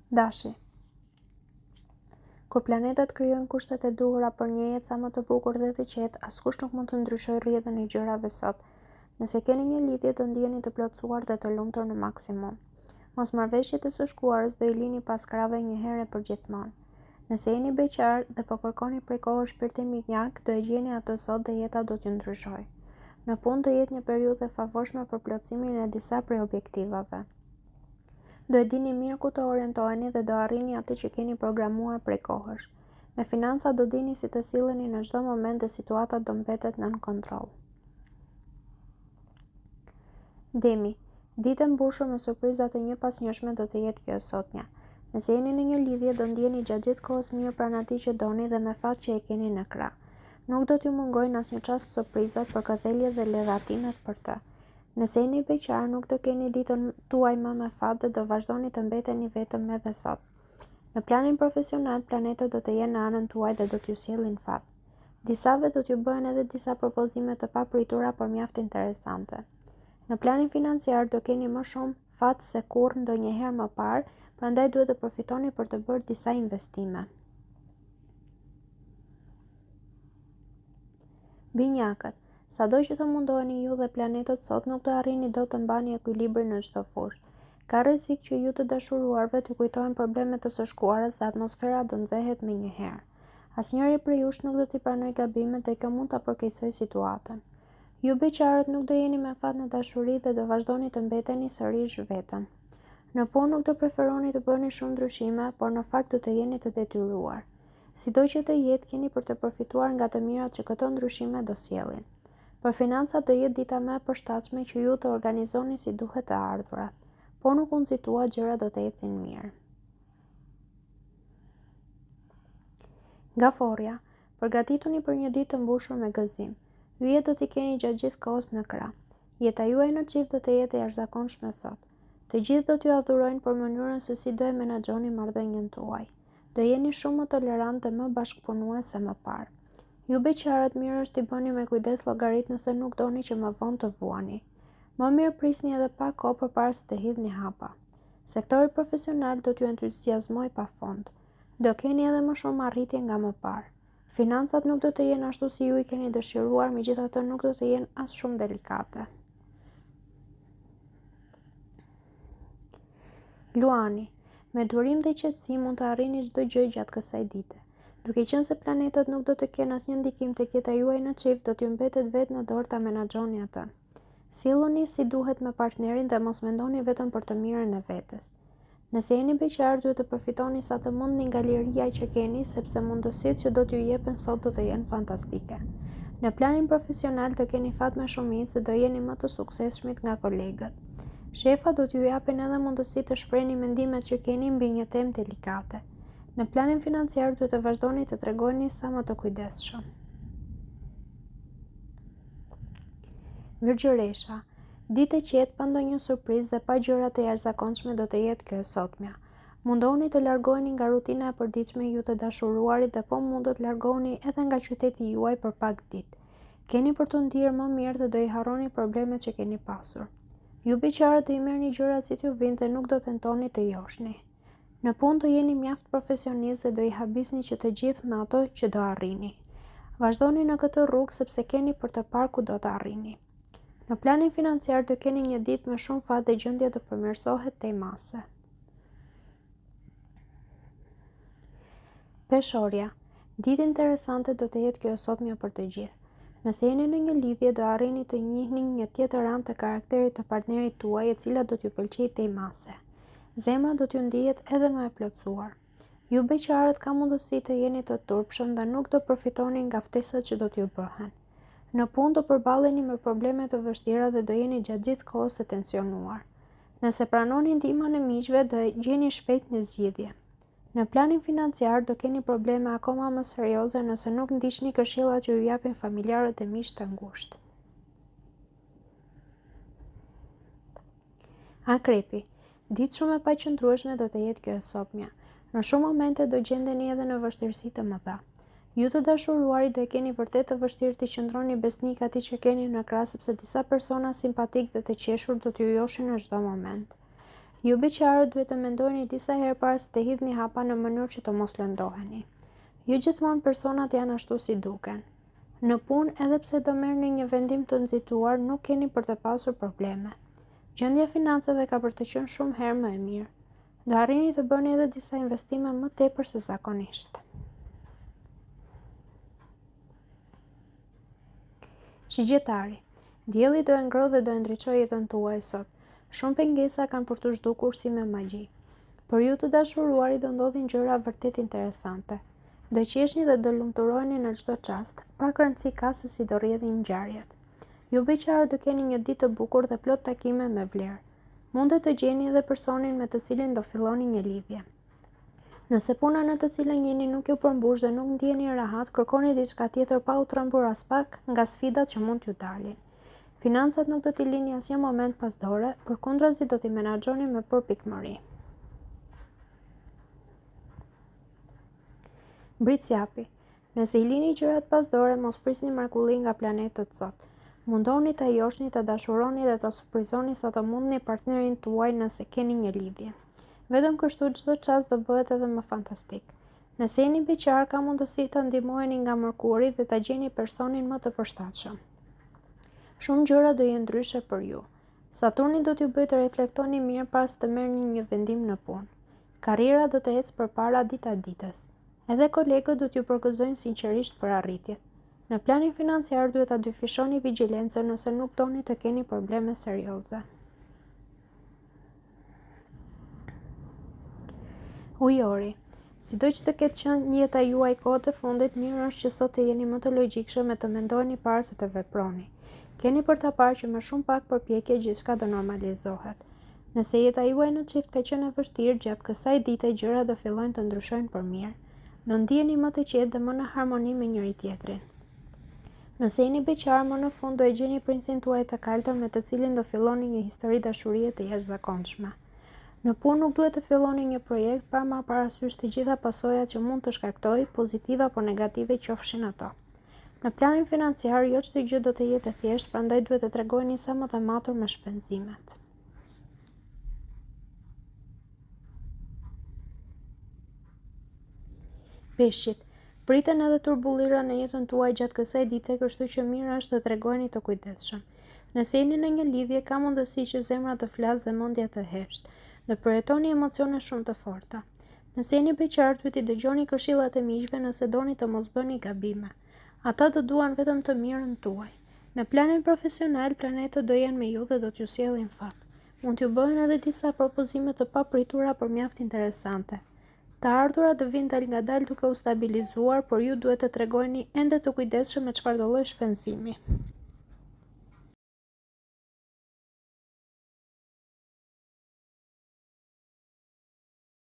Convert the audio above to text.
Dashi. Kur planetat krijojnë kushtet e duhura për një jetë sa më të bukur dhe të qetë, askush nuk mund të ndryshojë rrjedhën e gjërave sot. Nëse keni një lidhje, do ndjeni të plotësuar dhe të lumtur në maksimum. Mosmarrveshjet e së shkuarës do i lini pas krave një herë për gjithmonë. Nëse jeni beqar dhe po kërkoni prej kohësh shpirtiminjak, do e gjeni atë sot dhe jeta do t'ju ndryshojë. Në punë do jetë një periudhë e favorshme për plotësimin e disa prej objektivave. Do e dini mirë ku të orientoheni dhe do arrini atë që keni programuar prej kohësh. Me financa do dini si të silleni në çdo moment dhe situata do mbetet nën kontroll. Demi, ditë e mbushur me surpriza të njëpasnjëshme do të jetë kjo e sotmja. Nëse jeni në një lidhje, do ndjeni gjatë gjithë kohës mirë pranë atij që doni dhe me fat që e keni në krah. Nuk do t'ju mungojnë asnjë çast surprizat, përkëdhelje dhe ledhatimet për të. Nëse jeni beqar, nuk do keni ditën tuaj më me fat dhe do vazhdoni të mbeteni vetëm edhe sot. Në planin profesional, planetët do të jenë në anën tuaj dhe do t'ju sjellin fat. Disave do t'ju bëhen edhe disa propozime të papritura por mjaft interesante. Në planin financiar do keni më shumë fat se kurrë ndonjëherë më parë, prandaj duhet të përfitoni për të bërë disa investime. Binjakët, sado që të mundoheni ju dhe planetët sot, nuk do arrini dot të mbani ekuilibrin në çdo fushë. Ka rrezik që ju të dashuruarve t'ju kujtohen problemet të së shkuarës dhe atmosfera do nxehet menjëherë. Asnjëri prej jush nuk do t'i pranojë gabimet dhe kjo mund ta përkeqësojë situatën. Ju beqarët nuk do jeni me fat në dashuri dhe do vazhdoni të mbeteni sërish vetëm. Në punë nuk do preferoni të bëni shumë ndryshime, por në fakt do të jeni të detyruar. Sido që të jetë, keni për të përfituar nga të mirat që këto ndryshime do sjellin. Për financat do jetë dita më e përshtatshme që ju të organizoni si duhet të ardhurat, po nuk u nxitua, gjërat do të ecin mirë. Gaforja, përgatituni për një ditë të mbushur me gëzim. Yjet do t'i keni gjatë gjithë kohës në krah. Jeta juaj në çift do të jetë e jashtëzakonshme sot. Të gjithë do t'ju adhurojnë për mënyrën se si do e menaxhoni marrëdhënien tuaj. Do jeni shumë më tolerant dhe më bashkëpunues se më parë. Ju beqarët, mirë është t'i bëni me kujdes llogarit nëse nuk doni që më vonë të vuani. Më mirë prisni edhe pak kohë përpara se të hidhni hapa. Sektori profesional do t'ju entuziazmojë pafund. Do keni edhe më shumë arritje nga më parë. Financat nuk do të jenë ashtu si ju i keni dëshiruar, megjithatë nuk do të jenë as shumë delikate. Luani, me durim dhe qetësi mund të arrini çdo gjë gjatë kësaj dite. Duke qenë se planetët nuk do të kenë asnjë ndikim tek jeta juaj në çift, do t'ju mbetet vetë në dorë ta menaxhoni atë. Silluni si duhet me partnerin dhe mos mendoni vetëm për të mirën e vetes. Nëse jeni beqar, duhet të përfitoni sa të mundni nga liria që keni, sepse mundësitë që do t'ju jepen sot do të jenë fantastike. Në planin profesional do keni fat me shumicë dhe do jeni më të suksesshmit nga kolegët. Shefa do t'ju japin edhe mundësi të shprehni mendimet që keni mbi një temë delikate. Në planin financiar duhet të vazhdoni të tregoni sa më të kujdesshëm. Virgjëresha, ditë e qetë pa ndonjë surprizë dhe pa gjëra të jashtëzakonshme do të jetë kjo e sotmja. Mundohuni të largoheni nga rutina e përditshme ju të dashuruarit dhe po mund të largoheni edhe nga qyteti juaj për pak ditë. Keni për të ndier më mirë dhe do i harroni problemet që keni pasur. Ju beqarët do i merrni gjërat si t'ju vinë dhe nuk do tentoni të joshni. Në punë do jeni mjaft profesionist dhe do i habisni që të gjithë me ato që do arrini. Vazhdoni në këtë rrugë sepse keni për të parë ku do të arrini. Në planin financiar do keni një ditë me shumë fat dhe gjendja do përmirësohet tej mase. Peshorja, ditë interesante do të jetë kjo e sotmja për të gjithë. Nëse jeni në një lidhje, do arrini të njihni një tjetër anë të karakterit të partnerit tuaj, e cila do t'ju pëlqejë tej mase. Zemra do t'ju ndihet edhe më e plotësuar. Ju beqarët ka mundësi të jeni të turpshëm dhe nuk do përfitoni nga ftesat që do t'ju bëhen. Në punë do përballeni me probleme të vështira dhe do jeni gjatë gjithë kohës të tensionuar. Nëse pranoni ndihmën e miqve, do e gjeni shpejt një zgjidhje. Në planin financiar do keni probleme akoma më serioze nëse nuk ndiqni këshillat që ju japin familjarët e miqtë të ngushtë. Akrepi, ditë shumë e paqëndrueshme do të jetë kjo e sotmja. Në shumë momente do gjendeni edhe në vështirësi të mëdha. Ju të dashuruarit do e keni vërtet të vështirë të qëndroni besnik atij që keni në krah, sepse disa persona simpatik dhe të qeshur do t'ju joshin në çdo moment. Ju beqarët duhet të mendojni disa herë para se të hidhni hapa në mënyrë që të mos lëndoheni. Jo gjithmonë personat janë ashtu si duken. Në punë, edhe pse do merrni një vendim të nxituar, nuk keni për të pasur probleme. Gjendja financave ka për të qenë shumë herë më e mirë. Do arrini të bëni edhe disa investime më tepër se zakonisht. Shigjetari. Dielli do e ngrohë dhe do e ndriçojë jetën tuaj sot. Shumë pengesa kanë për të zhdukur si me magji. Për ju të dashuruarit do ndodhin gjëra vërtet interesante. Do qeshni dhe do lumturoheni në çdo çast, pak rëndësi ka se si do rrjedhin ngjarjet. Ju beqarët do keni një ditë të bukur dhe plot takime me vlerë. Mundet të gjeni edhe personin me të cilin do filloni një lidhje. Nëse puna në të cilën jeni nuk ju përmbush dhe nuk ndjeni rahat, kërkoni diçka tjetër pa u trembur as pak nga sfidat që mund t'ju dalin. Financat nuk do t'i lini asnjë moment pas dore, përkundrazi do t'i menaxhoni me përpikmëri. Britsjapi. Nëse i lini gjërat pas dore, mos prisni mrekulli nga planetët sot. Mundoni ta joshni, ta dashuroni dhe ta surprizoni sa të mundni partnerin tuaj nëse keni një lidhje. Vetëm kështu çdo çast do bëhet edhe më fantastik. Nëse jeni beqar, ka mundësi të ndihmoheni nga Mërkuri dhe ta gjeni personin më të përshtatshëm. Shumë gjëra do jenë ndryshe për ju. Saturni do t'ju bëjë të reflektoni mirë pas të merrni një vendim në punë. Karriera do të ecë përpara ditës. Edhe kolegët do t'ju përgëzojnë sinqerisht për arritjet. Në planin financiar duhet ta dyfishoni vigjilencën nëse nuk doni të keni probleme serioze. Ujori. Sido që të ketë qenë jeta juaj kohët e fundit, mirë është që sot të jeni më të logjikshëm e të mendojeni para se të veproni. Keni për ta parë që me shumë pak përpjekje gjithçka do normalizohet. Nëse jeta juaj në çift ka qenë e vështirë, gjatë kësaj dite gjërat do fillojnë të ndryshojnë për mirë. Do ndiheni më të qetë dhe më në harmoni me njëri tjetrin. Nëse jeni beqar, më në fund do e gjeni princin tuaj të kaltër me të cilin do filloni një histori dashurie të jashtëzakonshme. Në punë nuk duhet të filloni një projekt pa marrë parasysh të gjitha pasojat që mund të shkaktojë, pozitive apo negative qofshin ato. Në planin financiar, jo çdo gjë do të jetë e thjeshtë, prandaj duhet të tregoni sa më të matur me shpenzimet. Peshqit. Priten edhe turbullira në jetën tuaj gjatë kësaj dite, kështu që mirë është të tregoni të kujdesshëm. Nëse jeni në një lidhje, ka mundësi që zemra të flasë dhe mendja të heshtë. Do përjetoni emocione shumë të forta. Nëse jeni beqar, duhet i dëgjoni këshillat e miqve nëse doni të mos bëni gabime. Ata do duan vetëm të mirën tuaj. Në planin profesional, planetët do jenë me ju dhe do t'ju sjellin fat. Mund t'ju bëhen edhe disa propozime të papritura por mjaft interesante. Të ardhurat do vinë dal ngadalë duke u stabilizuar, por ju duhet të tregoni ende të kujdesshëm me çfarëdo lloj shpenzimi.